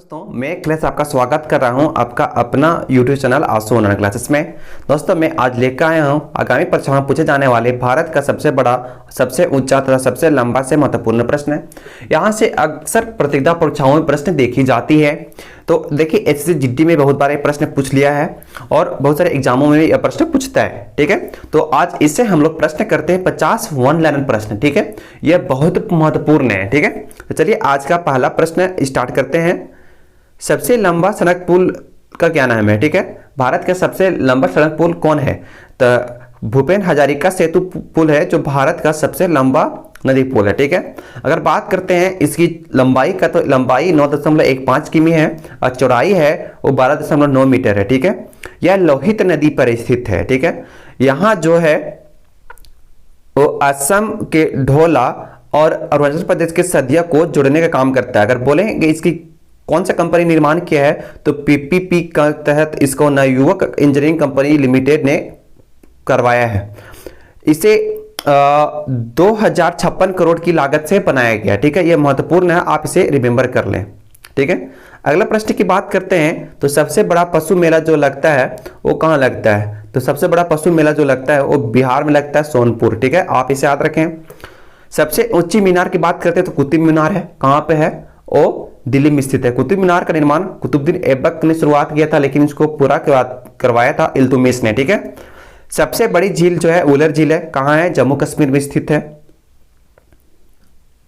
दोस्तों, मैं क्लास आपका स्वागत कर रहा हूं आपका अपना YouTube चैनल आंसू ऑनलाइन क्लासेस में। दोस्तों, मैं आज लेकर आया हूं आगामी परीक्षा में पूछे जाने वाले भारत का सबसे बड़ा, सबसे ऊंचा तथा सबसे लंबा से महत्वपूर्ण प्रश्न है। यहां से अक्सर प्रतियोगिता परीक्षाओं में प्रश्न देखी जाती है। तो देखिए, एसएससी जीडी में बहुत बार प्रश्न पूछ लिया है और बहुत सारे एग्जामों में भी यह प्रश्न पूछता है। ठीक है, तो आज इससे हम लोग प्रश्न करते हैं 50 वन लाइन प्रश्न। ठीक है, यह बहुत महत्वपूर्ण है। ठीक है, तो चलिए आज का पहला प्रश्न स्टार्ट करते हैं। सबसे लंबा सड़क पुल का क्या नाम है? ठीक है, भारत का सबसे लंबा सड़क पुल कौन है? तो भूपेन हजारिका सेतु पुल है जो भारत का सबसे लंबा नदी पुल है। ठीक है, अगर बात करते हैं इसकी लंबाई का, तो लंबाई 9.15 किमी है और चौड़ाई है वो 12.9 मीटर है। ठीक है, यह लोहित नदी पर स्थित है। ठीक है, यहाँ जो है वो असम के ढोला और अरुणाचल प्रदेश के सदिया को जोड़ने का काम करता है। अगर बोलेंगे इसकी कौन सा कंपनी निर्माण किया है, तो पीपीपी का तहत इसको नवयुवक इंजीनियरिंग कंपनी लिमिटेड ने करवाया है। इसे 2056 करोड़ की लागत से बनाया गया। ठीक है, यह महत्वपूर्ण है, आप इसे रिमेंबर कर लें। ठीक है, अगला प्रश्न की बात करते हैं। तो सबसे बड़ा पशु मेला जो लगता है वो कहाँ लगता है? तो सबसे बड़ा पशु मेला जो लगता है वो बिहार में लगता है, सोनपुर। ठीक है, आप इसे याद रखें। सबसे ऊंची मीनार की बात करते हैं तो कुतुब मीनार है। कहाँ पे है? वो दिल्ली में स्थित है। कुतुब मीनार का निर्माण कुतुबुद्दीन ऐबक ने शुरुआत किया था, लेकिन इसको पूरा करवाया था इल्तुतमिश ने। ठीक है, सबसे बड़ी झील जो है वुलर झील है। कहाँ है? जम्मू कश्मीर में स्थित है।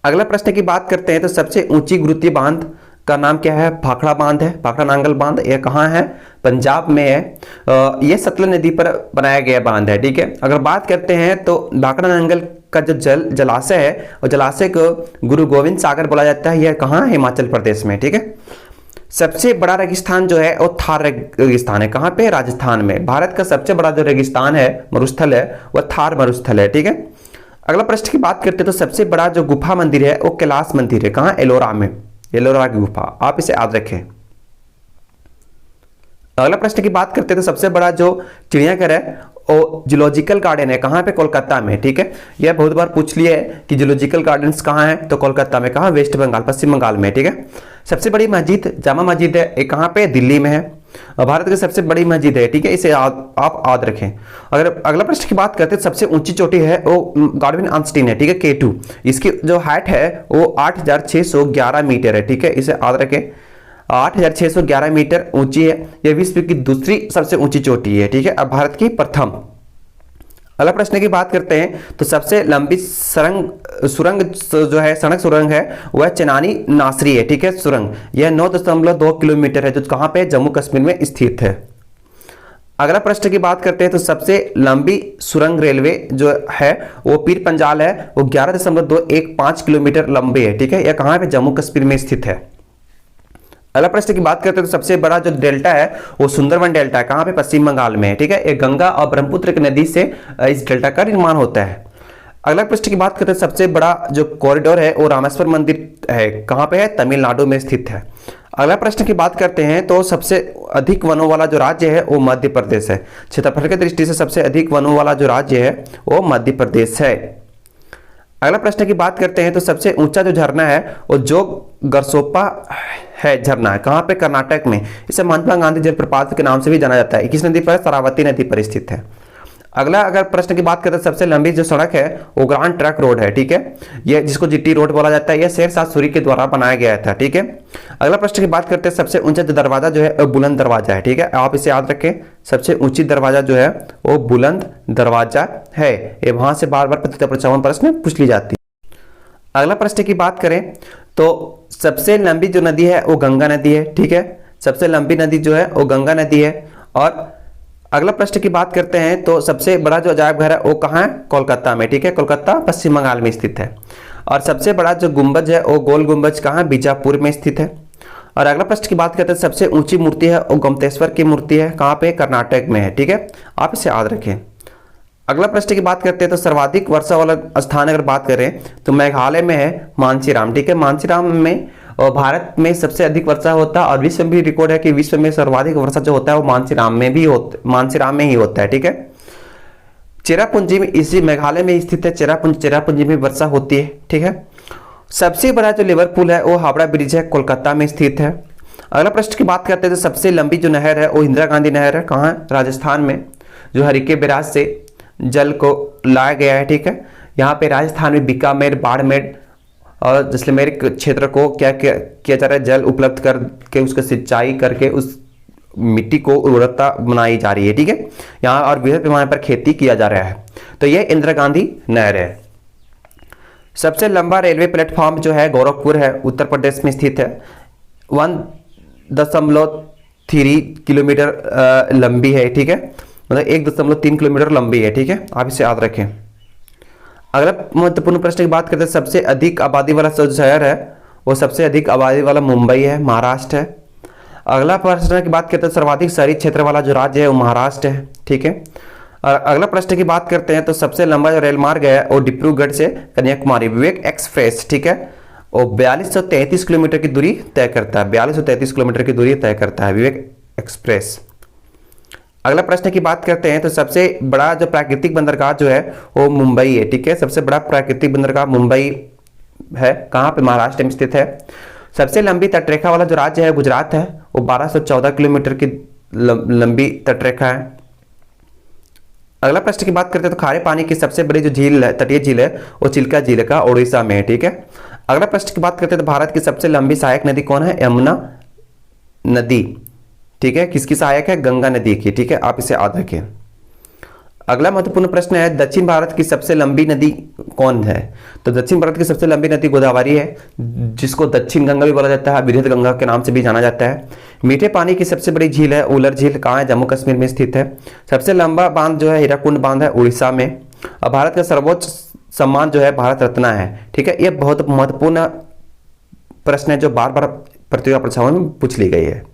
अगला प्रश्न की बात करते हैं। तो सबसे ऊंची गुरुत्वीय बांध का नाम क्या है? भाखड़ा बांध है, भाखड़ा नांगल बांध। यह कहाँ है? पंजाब में है। यह सतलज नदी पर बनाया गया बांध है। ठीक है, अगर बात करते हैं तो भाखड़ा नांगल का जो जलाशय है और जलाशय को गुरु गोविंद सागर बोला जाता है। यह कहाँ है? हिमाचल प्रदेश में। ठीक है, सबसे बड़ा रेगिस्तान जो है वो थार रेगिस्तान है। कहाँ पे? राजस्थान में। भारत का सबसे बड़ा जो रेगिस्तान है, मरुस्थल है, वह थार मरुस्थल है। ठीक है, अगला प्रश्न की बात करते हैं। तो सबसे बड़ा जो गुफा मंदिर है वो कैलाश मंदिर है। कहाँ? एलोरा में, एलोरा की गुफा, आप इसे याद रखें। अगला प्रश्न की बात करते हैं। तो सबसे बड़ा जो चिड़ियाघर है वो जूलॉजिकल गार्डन है। कहाँ पे? कोलकाता में। ठीक है, यह बहुत बार पूछ लिया है कि जूलॉजिकल गार्डन्स कहाँ है, तो कोलकाता में। कहाँ? वेस्ट बंगाल, पश्चिम बंगाल में। ठीक है, सबसे बड़ी मस्जिद जामा मस्जिद है। ये कहाँ पे? दिल्ली में है और भारत की सबसे बड़ी मस्जिद है। ठीक है, इसे आप याद रखें। अगर अगला प्रश्न की बात करते हैं, सबसे ऊंची चोटी है वो गार्डविन आइंस्टीन है। ठीक है, K2। इसकी जो हाइट है वो 8611 मीटर है। ठीक है, इसे याद रखें, 8611 मीटर ऊंची है। यह विश्व की दूसरी सबसे ऊंची चोटी है। ठीक है, अब भारत की प्रथम। अगला प्रश्न की बात करते हैं। तो सबसे लंबी सुरंग जो है, सड़क सुरंग है, वह चेनानी नासरी है। ठीक है, सुरंग यह 9.2 किलोमीटर है, जो कहां पे? जम्मू कश्मीर में स्थित है। अगला प्रश्न की बात करते हैं। तो सबसे लंबी सुरंग रेलवे जो है वो पीर पंजाल है, वो 11.215 किलोमीटर लंबी है। ठीक है, यह कहां पे? जम्मू कश्मीर में स्थित है। अगला प्रश्न की बात करते हैं। तो सबसे बड़ा जो डेल्टा है वो सुंदरवन डेल्टा है। कहाँ पे? पश्चिम बंगाल में। ठीक है, एक गंगा और ब्रह्मपुत्र की नदी से इस डेल्टा का निर्माण होता है। अगला प्रश्न की बात करते हैं। सबसे बड़ा जो कॉरिडोर है वो रामेश्वर मंदिर है। कहाँ पे है? तमिलनाडु में स्थित है। अगला प्रश्न की बात करते हैं। तो सबसे अधिक वनों वाला जो राज्य है वो मध्य प्रदेश है। क्षेत्रफल की दृष्टि से सबसे अधिक वनों वाला जो राज्य है वो मध्य प्रदेश है। अगला प्रश्न की बात करते हैं। तो सबसे ऊंचा जो झरना है वो जोग गरसोप्पा है झरना है। कहाँ पे? कर्नाटक में। इसे महात्मा गांधी जलप्रपात के नाम से भी जाना जाता है। किस नदी पर? शरावती नदी पर स्थित है। अगला अगर प्रश्न की बात करते हैं, सबसे लंबी जो सड़क है वो ग्रांड ट्रंक रोड है। ठीक है, यह जिसको जीटी रोड बोला जाता है, यह शेरशाह सूरी के द्वारा बनाया गया था। ठीक है, अगला प्रश्न की बात करते हैं। सबसे ऊंचा जो दरवाजा जो है वो बुलंद दरवाजा है। ठीक है, आप इसे याद रखें, सबसे ऊंची दरवाजा जो है वो बुलंद दरवाजा है। ये वहां से बार बार प्रतियोगिता परीक्षाओं में प्रश्न पूछ ली जाती है। अगला प्रश्न की बात करें तो सबसे लंबी जो नदी है वो गंगा नदी है। ठीक है, सबसे लंबी नदी जो है वो गंगा नदी है। और अगला प्रश्न की बात करते हैं। तो सबसे बड़ा जो अजायब घर है वो कहाँ है? कोलकाता में। ठीक है, कोलकाता पश्चिम बंगाल में स्थित है। और सबसे बड़ा जो गुंबज है वो गोल गुंबज कहाँ? बीजापुर में स्थित है। और अगला प्रश्न की बात करते हैं। सबसे ऊंची मूर्ति है वो गोमतेश्वर की मूर्ति है। कहाँ पे? कर्नाटक में है। ठीक है, आप इसे याद रखें। अगला प्रश्न की बात करते हैं। तो सर्वाधिक वर्षा वाला स्थान अगर बात करें तो मेघालय में है मानसीराम। ठीक है, मानसीराम में भारत में सबसे अधिक वर्षा होता है और विश्व में भी रिकॉर्ड है कि विश्व में सर्वाधिक वर्षा जो होता है वो मानसीराम में ही होता है। ठीक है, चेरापूंजी में, इसी मेघालय में स्थित है चेरापूंजी में वर्षा होती है। ठीक है, सबसे बड़ा जो लिवरपूल है वो हावड़ा ब्रिज है, कोलकाता में स्थित है। अगला प्रश्न की बात करते हैं तो सबसे लंबी जो नहर है वो इंदिरा गांधी नहर है। कहाँ है? राजस्थान में, जो हरिके बैराज से जल को लाया गया है। ठीक है, यहाँ पे राजस्थान में बीकानेर, बाड़मेर और जैसलमेर क्षेत्र को क्या किया जा रहा है? जल उपलब्ध करके उसका सिंचाई करके उस मिट्टी को उर्वरता बनाई जा रही है। ठीक है, यहाँ और बृहद पैमाने पर खेती किया जा रहा है। तो ये इंदिरा गांधी नहर है। सबसे लंबा रेलवे प्लेटफॉर्म जो है गोरखपुर है, उत्तर प्रदेश में स्थित है। 1.3 किलोमीटर लंबी है। ठीक है, मतलब 1.3 किलोमीटर लंबी है। ठीक है, आप इसे याद रखें। अगला महत्वपूर्ण प्रश्न की बात करते हैं, सबसे अधिक आबादी वाला शहर है वो सबसे अधिक आबादी वाला मुंबई है, महाराष्ट्र है। अगला प्रश्न की बात करते हैं, सर्वाधिक शहरी क्षेत्र वाला जो राज्य है वो महाराष्ट्र है। ठीक है, और अगला प्रश्न की बात करते हैं तो सबसे लंबा जो रेल मार्ग है वो डिब्रूगढ़ से कन्याकुमारी विवेक एक्सप्रेस। ठीक है, वो 4233 किलोमीटर की दूरी तय करता है। 4233 किलोमीटर की दूरी तय करता है विवेक एक्सप्रेस। अगला प्रश्न की बात करते हैं तो सबसे बड़ा जो प्राकृतिक बंदरगाह जो है वो मुंबई है। ठीक है, सबसे बड़ा प्राकृतिक बंदरगाह मुंबई है। कहाँ पे? महाराष्ट्र में स्थित है। सबसे लंबी तटरेखा वाला जो राज्य है गुजरात है, वो 1214 किलोमीटर की लंबी तटरेखा है। अगला प्रश्न की बात करते हैं तो खारे पानी की सबसे बड़ी जो झील है, तटीय झील है, वो चिल्का झील का ओडिशा में है। ठीक है, अगला प्रश्न की बात करते हैं तो भारत की सबसे लंबी सहायक नदी कौन है? यमुना नदी। ठीक है, किसकी सहायक है? गंगा नदी की। ठीक है, आप इसे याद रखें। अगला महत्वपूर्ण प्रश्न है, दक्षिण भारत की सबसे लंबी नदी कौन है? तो दक्षिण भारत की सबसे लंबी नदी गोदावरी है, जिसको दक्षिण गंगा भी बोला जाता है, बृहद गंगा के नाम से भी जाना जाता है। मीठे पानी की सबसे बड़ी झील है उलर झील। कहाँ है? जम्मू कश्मीर में स्थित है। सबसे लंबा बांध जो है हीराकुंड बांध है, उड़ीसा में। और भारत का सर्वोच्च सम्मान जो है भारत रत्न है। ठीक है, यह बहुत महत्वपूर्ण प्रश्न है जो बार बार प्रतियोगिता परीक्षाओं में पूछ ली गई है।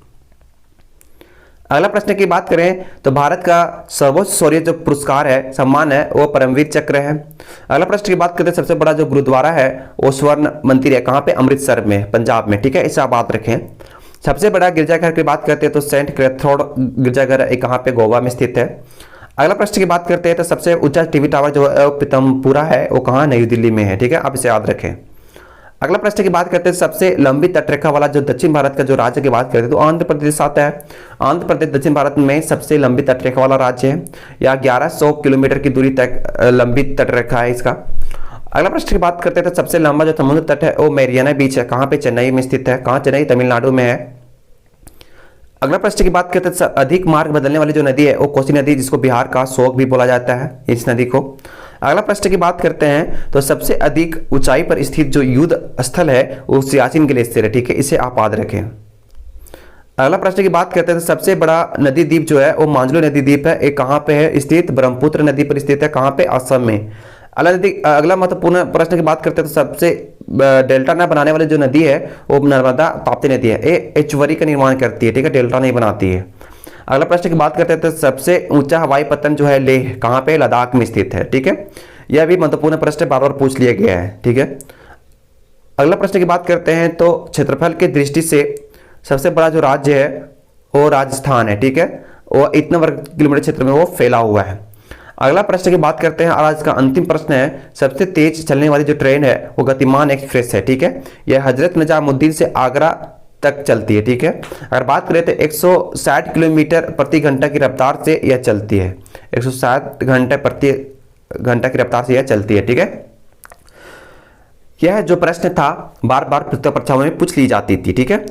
अगला प्रश्न की बात करें तो भारत का सर्वोच्च शौर्य जो पुरस्कार है, सम्मान है, वो परमवीर चक्र है। अगला प्रश्न की बात करते हैं सबसे बड़ा जो गुरुद्वारा है वो स्वर्ण मंदिर है। कहाँ पे? अमृतसर में, पंजाब में। ठीक है, इसे आप बात रखें। सबसे बड़ा गिरजाघर की बात करते हैं तो सेंट कैथोड गिरजाघर कहाँ पे? गोवा में स्थित है। अगला प्रश्न की बात करते हैं तो सबसे ऊंचा टीवी टावर जो है पीतमपुरा है, वो कहाँ? नई दिल्ली में है। ठीक है, आप इसे याद रखें। अगला प्रश्न की बात करते हैं सबसे लंबी तटरेखा वाला जो दक्षिण भारत का जो राज्य की बात करते हैं तो आंध्र प्रदेश आता है। आंध्र प्रदेश दक्षिण भारत में सबसे लंबी तटरेखा वाला राज्य है। या 1100 किलोमीटर की दूरी तक लंबी तटरेखा है इसका। अगला प्रश्न की बात करते हैं तो सबसे लंबा जो समुद्र तट है वो मैरियाना बीच है। कहाँ पे? चेन्नई में स्थित है। कहाँ? चेन्नई, तमिलनाडु में है। अगला प्रश्न की बात करते हैं अधिक मार्ग बदलने वाली जो नदी है वो कोसी नदी, जिसको बिहार का शोक भी बोला जाता है इस नदी को। अगला प्रश्न की बात करते हैं तो सबसे अधिक ऊंचाई पर स्थित जो युद्ध स्थल है वो सियाचिन ग्लेशियर है। ठीक है, इसे आप याद रखें। अगला प्रश्न की बात करते हैं तो सबसे बड़ा नदी द्वीप जो है वो मांजलो नदी द्वीप है। एक कहाँ पे है स्थित? ब्रह्मपुत्र नदी पर स्थित है। कहाँ पे? असम में। अगला महत्वपूर्ण प्रश्न की बात करते हैं तो सबसे डेल्टा न बनाने वाली जो नदी है वो नर्मदा ताप्ती नदी है। ये एचवरी का निर्माण करती है। ठीक है, डेल्टा नहीं बनाती है। अगला प्रश्न की बात करते हैं तो सबसे ऊंचा हवाई पत्तन जो है लेह, कहाँ पे? लद्दाख में स्थित है। ठीक है, यह भी महत्वपूर्ण प्रश्न बार बार पूछ लिया गया है। ठीक है, अगला प्रश्न की बात करते हैं तो क्षेत्रफल की दृष्टि से सबसे बड़ा जो राज्य है वो राजस्थान है। ठीक है, वो इतना वर्ग किलोमीटर क्षेत्र में वो फैला हुआ है। अगला प्रश्न की बात करते हैं और आज का अंतिम प्रश्न है, सबसे तेज चलने वाली जो ट्रेन है वो गतिमान एक्सप्रेस है। ठीक है, यह हजरत निजामुद्दीन से आगरा तक चलती है। ठीक है, अगर बात करें तो 160 किलोमीटर प्रति घंटा की रफ्तार से यह चलती है। 160 घंटे प्रति घंटा की रफ्तार से यह चलती है। ठीक है, यह जो प्रश्न था बार बार प्रतियोगिता परीक्षाओं में पूछ ली जाती थी। ठीक है,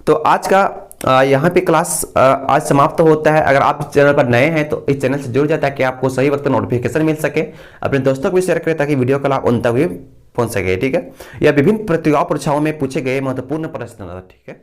तो आज का यहाँ पे क्लास आज समाप्त होता है। अगर आप इस चैनल पर नए हैं तो इस चैनल से जुड़ जाता है कि आपको सही वक्त नोटिफिकेशन मिल सके। अपने दोस्तों को भी शेयर करें ताकि वीडियो का लाभ उन तक भी पहुंच सके। ठीक है, यह विभिन्न प्रतियोगिता परीक्षाओं में पूछे गए महत्वपूर्ण प्रश्न। ठीक है।